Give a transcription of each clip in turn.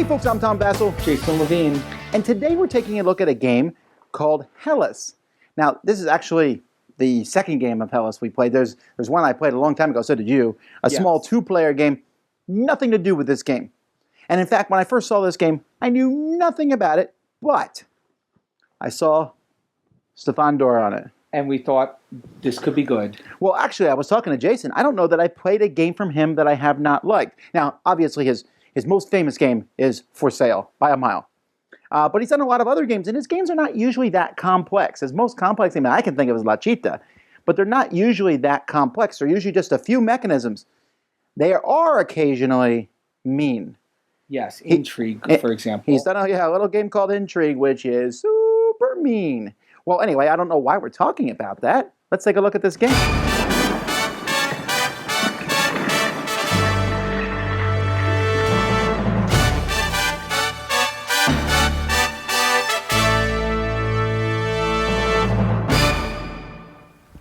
Hey folks, I'm Tom Vasel, Jason Levine. and today we're taking a look at a game called Hellas. Now, this is actually the second game of Hellas we played. There's one I played a long time ago, so did you. A Yes. small two-player game, nothing to do with this game. And in fact, when I first saw this game, I knew nothing about it, but I saw Stefan Dora on it. And we thought this could be good. Well, actually, I was talking to Jason. I don't know that I played a game from him that I have not liked. Now, obviously, his most famous game is For Sale, by a mile. But he's done a lot of other games, and his games are not usually that complex. His most complex game I can think of is La Chita, but they're not usually that complex. They're usually just a few mechanisms. They are occasionally mean. Yes, Intrigue, for example. He's done a little game called Intrigue, which is super mean. Well, anyway, I don't know why we're talking about that. Let's take a look at this game.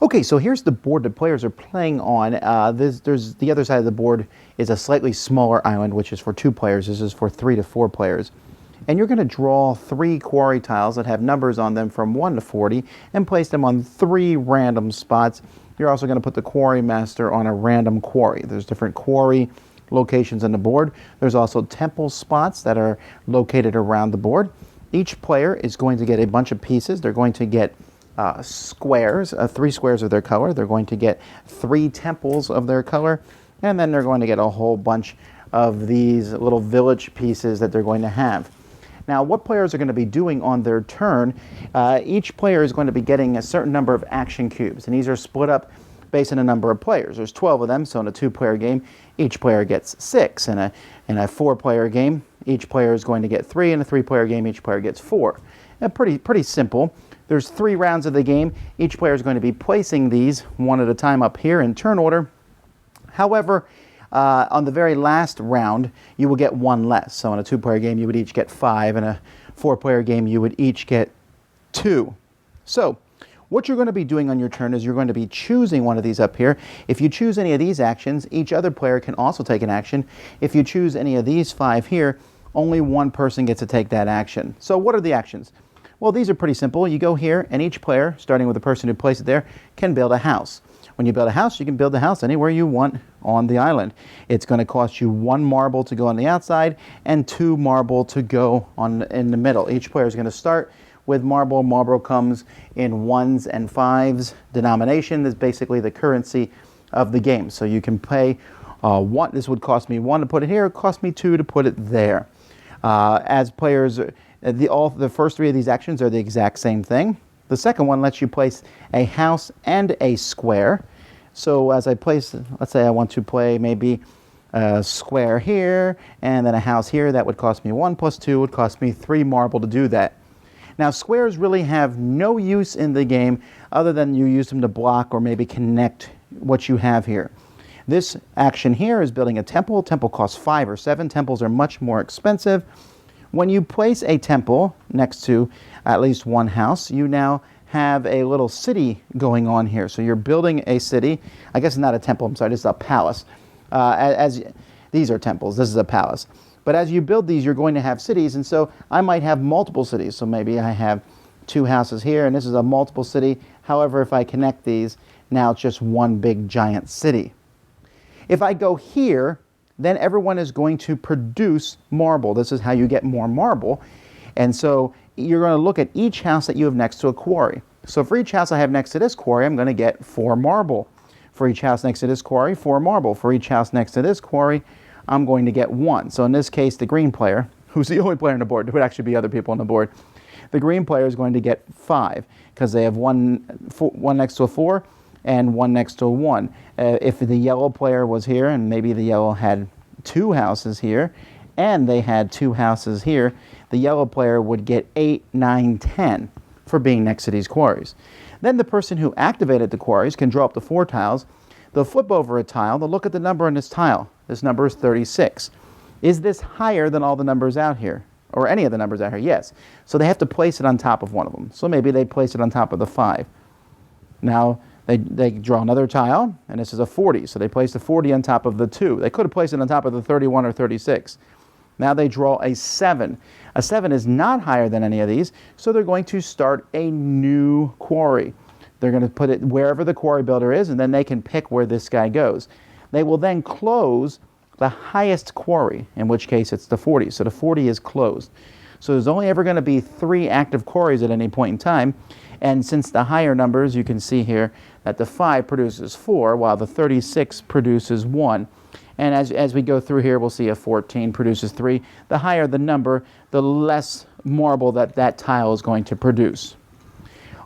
Okay, so here's the board the players are playing on. There's the other side of the board is a slightly smaller island, which is for 2 players. This is for 3 to 4 players. And you're going to draw 3 quarry tiles that have numbers on them from 1 to 40 and place them on 3 random spots. You're also going to put the quarry master on a random quarry. There's different quarry locations on the board. There's also temple spots that are located around the board. Each player is going to get a bunch of pieces. They're going to get squares, 3 squares of their color. They're going to get 3 temples of their color. And then they're going to get a whole bunch of these little village pieces that they're going to have. Now, what players are going to be doing on their turn, each player is going to be getting a certain number of action cubes, and these are split up based on a number of players. There's 12 of them, so in a 2-player game, each player gets 6. In a 4-player game, each player is going to get 3. In a 3-player game, each player gets 4. Pretty simple. There's 3 rounds of the game. Each player is going to be placing these one at a time up here in turn order. However, on the very last round, you will get 1 less. So in a 2-player game, you would each get 5. In a 4-player game, you would each get 2. So what you're going to be doing on your turn is you're going to be choosing one of these up here. If you choose any of these actions, each other player can also take an action. If you choose any of these 5 here, only one person gets to take that action. So what are the actions? Well, these are pretty simple. You go here, and each player, starting with the person who placed it there, can build a house. When you build a house, you can build the house anywhere you want on the island. It's going to cost you 1 marble to go on the outside and 2 marble to go in the middle. Each player is going to start with marble. Marble comes in 1s and 5s denomination. This is basically the currency of the game. So you can pay 1. This would cost me 1 to put it here. It cost me 2 to put it there. As players, the first 3 of these actions are the exact same thing. The second one lets you place a house and a square. So as I place, let's say I want to play maybe a square here and then a house here, that would cost me 1 plus 2 would cost me 3 marble to do that. Now, squares really have no use in the game other than you use them to block or maybe connect what you have here. This action here is building a temple. Temple costs 5 or 7. Temples are much more expensive. When you place a temple next to at least one house, you now have a little city going on here. So you're building a city. I guess it's not a temple, I'm sorry, this is a palace. These are temples, this is a palace. But as you build these, you're going to have cities, and so I might have multiple cities. So maybe I have 2 houses here, and this is a multiple city. However, if I connect these, now it's just one big giant city. If I go here, then everyone is going to produce marble. This is how you get more marble. And so you're going to look at each house that you have next to a quarry. So for each house I have next to this quarry, I'm going to get 4 marble. For each house next to this quarry, 4 marble. For each house next to this quarry, I'm going to get 1. So in this case, the green player, who's the only player on the board, there would actually be other people on the board, the green player is going to get 5 because they have one next to a 4 and 1 next to a 1. If the yellow player was here and maybe the yellow had 2 houses here and they had 2 houses here, the yellow player would get 8, 9, 10 for being next to these quarries. Then the person who activated the quarries can draw up the 4 tiles. They'll flip over a tile. They'll look at the number on this tile. This number is 36. Is this higher than all the numbers out here? Or any of the numbers out here? Yes. So they have to place it on top of one of them. So maybe they place it on top of the 5. Now they draw another tile, and this is a 40. So they place the 40 on top of the 2. They could have placed it on top of the 31 or 36. Now they draw a 7. A 7 is not higher than any of these, so they're going to start a new quarry. They're going to put it wherever the quarry builder is, and then they can pick where this guy goes. They will then close the highest quarry, in which case it's the 40. So the 40 is closed. So there's only ever going to be 3 active quarries at any point in time. And since the higher numbers, you can see here that the 5 produces 4, while the 36 produces 1. And as we go through here, we'll see a 14 produces 3. The higher the number, the less marble that tile is going to produce.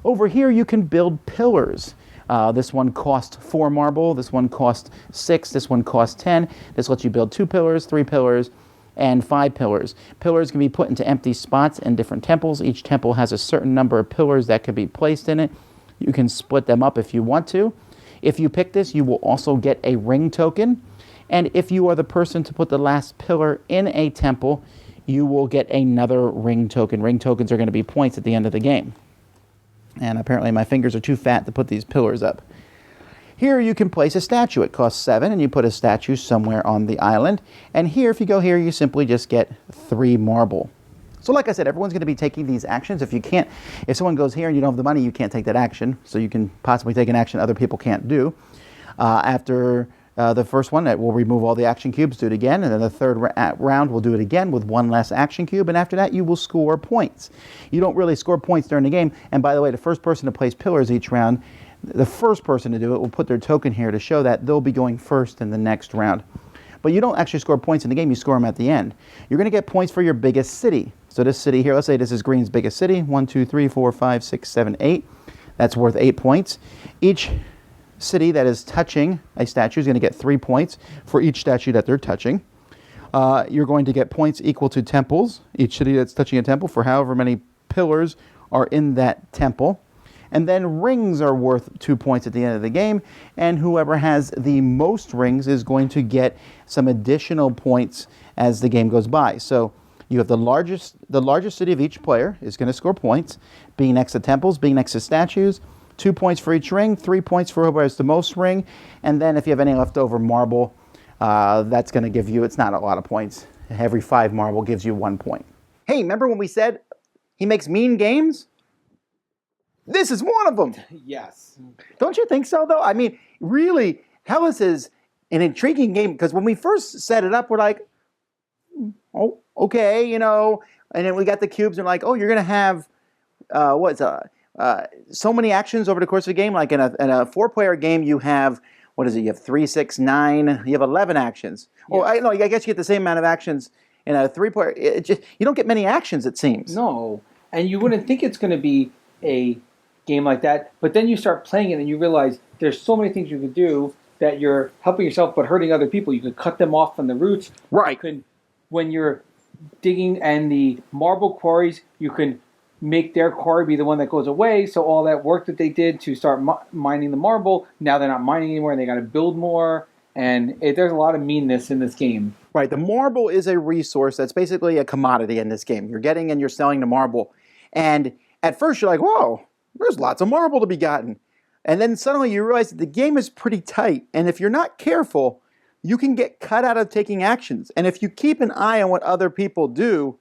Over here, you can build pillars. This one costs 4 marble, this one costs 6, this one costs 10. This lets you build 2 pillars, 3 pillars, and 5 pillars. Pillars can be put into empty spots in different temples. Each temple has a certain number of pillars that can be placed in it. You can split them up if you want to. If you pick this, you will also get a ring token. And if you are the person to put the last pillar in a temple, you will get another ring token. Ring tokens are going to be points at the end of the game. And apparently my fingers are too fat to put these pillars up. Here you can place a statue. It costs 7, and you put a statue somewhere on the island. And here, if you go here, you simply just get 3 marble. So like I said, everyone's going to be taking these actions. If someone goes here and you don't have the money, you can't take that action. So you can possibly take an action other people can't do. After the first one, we'll remove all the action cubes, do it again, and then the third round we'll do it again with 1 less action cube, and after that you will score points. You don't really score points during the game, and by the way, the first person to place pillars each round, the first person to do it will put their token here to show that they'll be going first in the next round. But you don't actually score points in the game, you score them at the end. You're going to get points for your biggest city. So this city here, let's say this is Green's biggest city, 1, 2, 3, 4, 5, 6, 7, 8. That's worth 8 points. Each city that is touching a statue is going to get 3 points for each statue that they're touching. You're going to get points equal to temples, each city that's touching a temple, for however many pillars are in that temple. And then rings are worth 2 points at the end of the game, and whoever has the most rings is going to get some additional points as the game goes by. So you have the largest city of each player is going to score points, being next to temples, being next to statues. 2 points for each ring, 3 points for whoever has the most ring, and then if you have any leftover marble, that's going to give you, it's not a lot of points. Every 5 marble gives you 1 point. Hey, remember when we said he makes mean games? This is one of them. Yes. Don't you think so, though? I mean, really, Hellas is an intriguing game, because when we first set it up, we're like, oh, okay, you know, and then we got the cubes, and like, oh, you're going to have, so many actions over the course of a game. Like in a 4-player game, you have, what is it? You have 3, 6, 9. You have 11 actions. Yes. Well, I guess you get the same amount of actions in a 3-player. You don't get many actions, it seems. No, and you wouldn't think it's going to be a game like that. But then you start playing it, and you realize there's so many things you could do that you're helping yourself but hurting other people. You could cut them off from the roots. Right. You could, when you're digging and the marble quarries, you can make their quarry be the one that goes away, so all that work that they did to start mining the marble, now they're not mining anymore, and they got to build more, and there's a lot of meanness in this game. Right, the marble is a resource that's basically a commodity in this game. You're getting and you're selling the marble, and at first you're like, whoa, there's lots of marble to be gotten. And then suddenly you realize that the game is pretty tight, and if you're not careful, you can get cut out of taking actions. And if you keep an eye on what other people do,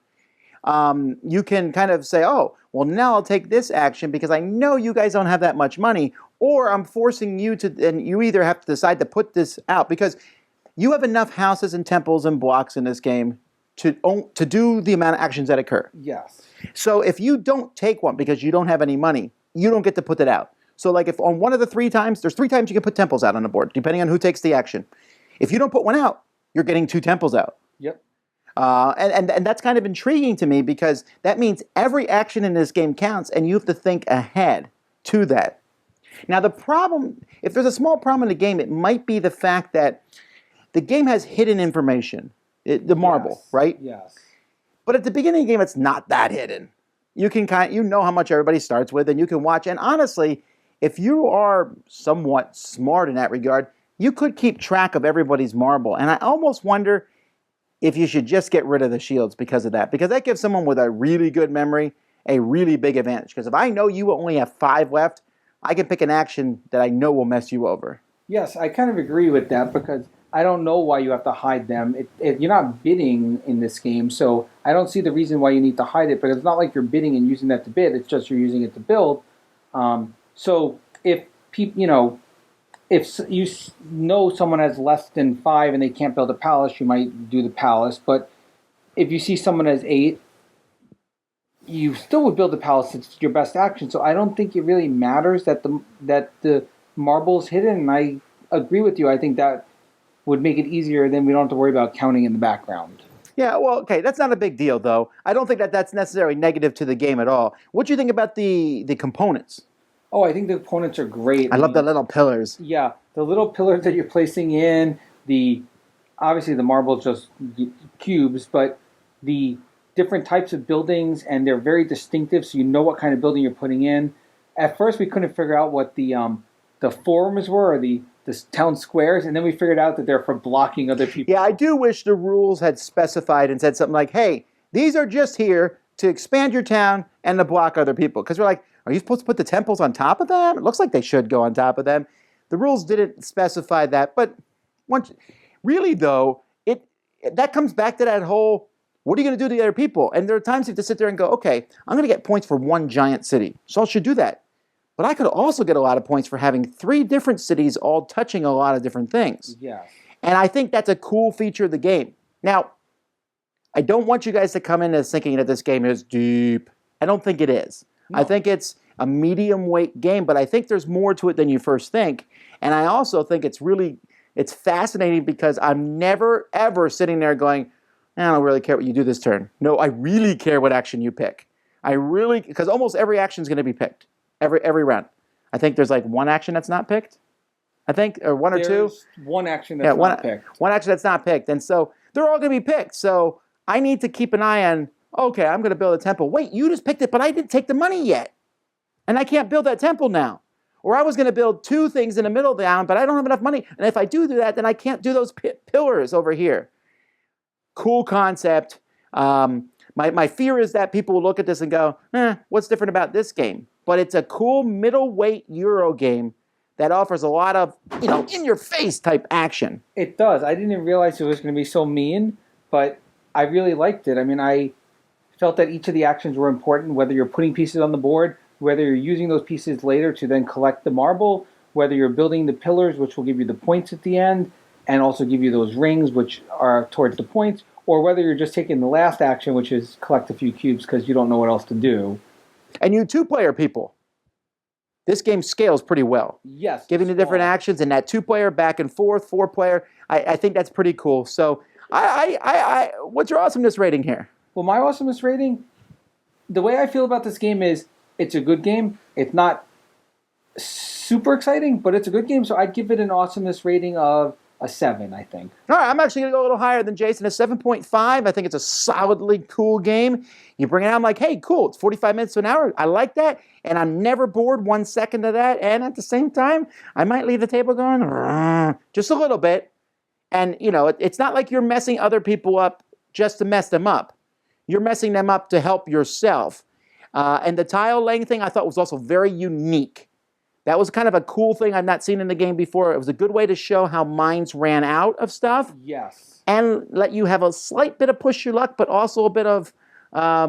you can kind of say, oh, well, now I'll take this action because I know you guys don't have that much money, or I'm forcing you to, and you either have to decide to put this out because you have enough houses and temples and blocks in this game to do the amount of actions that occur. Yes. So if you don't take one because you don't have any money, you don't get to put it out. So like if on one of the 3 times, there's 3 times you can put temples out on the board, depending on who takes the action. If you don't put one out, you're getting 2 temples out. Yep. And that's kind of intriguing to me because that means every action in this game counts and you have to think ahead to that. Now the problem, if there's a small problem in the game, it might be the fact that the game has hidden information, the marble, yes. right? Yes. But at the beginning of the game, it's not that hidden. You can you know how much everybody starts with and you can watch. And honestly, if you are somewhat smart in that regard, you could keep track of everybody's marble. And I almost wonder if you should just get rid of the shields because of that. Because that gives someone with a really good memory a really big advantage. Because if I know you only have 5 left, I can pick an action that I know will mess you over. Yes, I kind of agree with that because I don't know why you have to hide them. You're not bidding in this game, so I don't see the reason why you need to hide it. But it's not like you're bidding and using that to bid. It's just you're using it to build. So if people, if you know someone has less than 5 and they can't build a palace, you might do the palace. But if you see someone has 8, you still would build the palace. It's your best action. So I don't think it really matters that the marble's hidden. And I agree with you. I think that would make it easier. Then we don't have to worry about counting in the background. Yeah, well, okay, that's not a big deal, though. I don't think that that's necessarily negative to the game at all. What do you think about the components? Oh, I think the components are great. I love the little pillars. Yeah, the little pillars that you're placing in, obviously the marble is just cubes, but the different types of buildings, and they're very distinctive, so you know what kind of building you're putting in. At first, we couldn't figure out what the forums were, or the town squares, and then we figured out that they're for blocking other people. Yeah, I do wish the rules had specified and said something like, hey, these are just here to expand your town and to block other people. Because we're like, are you supposed to put the temples on top of them? It looks like they should go on top of them. The rules didn't specify that. But really, though, that comes back to that whole, what are you going to do to the other people? And there are times you have to sit there and go, okay, I'm going to get points for one giant city. So I should do that. But I could also get a lot of points for having 3 different cities all touching a lot of different things. Yeah. And I think that's a cool feature of the game. Now, I don't want you guys to come in as thinking that this game is deep. I don't think it is. No. I think it's a medium weight game, but I think there's more to it than you first think. And I also think it's fascinating because I'm never, ever sitting there going, I don't really care what you do this turn. No, I really care what action you pick. Because almost every action is going to be picked. Every round. I think there's like one action that's not picked. I think, or one or two. There's one action that's not picked. One action that's not picked. And so they're all going to be picked. So I need to keep an eye on, okay, I'm going to build a temple. Wait, you just picked it, but I didn't take the money yet. And I can't build that temple now. Or I was going to build 2 things in the middle of the island, but I don't have enough money. And if I do that, then I can't do those pillars over here. Cool concept. My fear is that people will look at this and go, what's different about this game? But it's a cool middleweight Euro game that offers a lot of, in-your-face type action. It does. I didn't realize it was going to be so mean, but I really liked it. I mean, I felt that each of the actions were important, whether you're putting pieces on the board, whether you're using those pieces later to then collect the marble, whether you're building the pillars, which will give you the points at the end, and also give you those rings, which are towards the points, or whether you're just taking the last action, which is collect a few cubes because you don't know what else to do. And you 2-player people, this game scales pretty well. Yes. Giving the different actions and that 2-player back and forth, 4-player, I think that's pretty cool. So, what's your awesomeness rating here? Well, my awesomeness rating, the way I feel about this game is it's a good game. It's not super exciting, but it's a good game. So I'd give it an awesomeness rating of a 7, I think. All right, I'm actually going to go a little higher than Jason, a 7.5. I think it's a solidly cool game. You bring it out, I'm like, hey, cool, it's 45 minutes to an hour. I like that, and I'm never bored 1 second of that. And at the same time, I might leave the table going, just a little bit. And, it's not like you're messing other people up just to mess them up. You're messing them up to help yourself. And the tile laying thing I thought was also very unique. That was kind of a cool thing I've not seen in the game before. It was a good way to show how mines ran out of stuff. Yes. And let you have a slight bit of push your luck, but also a bit of, all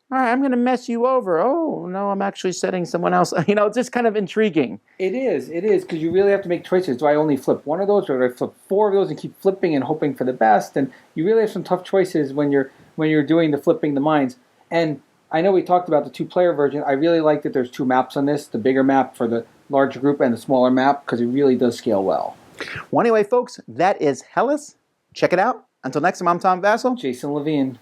right, I'm going to mess you over. Oh, no, I'm actually setting someone else. It's just kind of intriguing. It is, because you really have to make choices. Do I only flip one of those, or do I flip 4 of those and keep flipping and hoping for the best? And you really have some tough choices when you're doing the flipping the mines. And I know we talked about the 2-player version. I really like that there's 2 maps on this, the bigger map for the larger group and the smaller map, because it really does scale well. Well, anyway, folks, that is Hellas. Check it out. Until next time, I'm Tom Vassell. Jason Levine.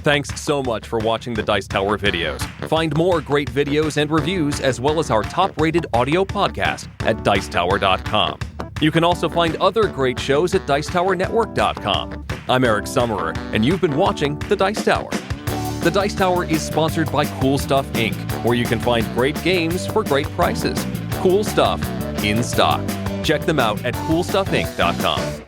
Thanks so much for watching the Dice Tower videos. Find more great videos and reviews, as well as our top-rated audio podcast at Dicetower.com. You can also find other great shows at Dicetowernetwork.com. I'm Eric Summerer, and you've been watching The Dice Tower. The Dice Tower is sponsored by Cool Stuff Inc., where you can find great games for great prices. Cool stuff in stock. Check them out at CoolStuffInc.com.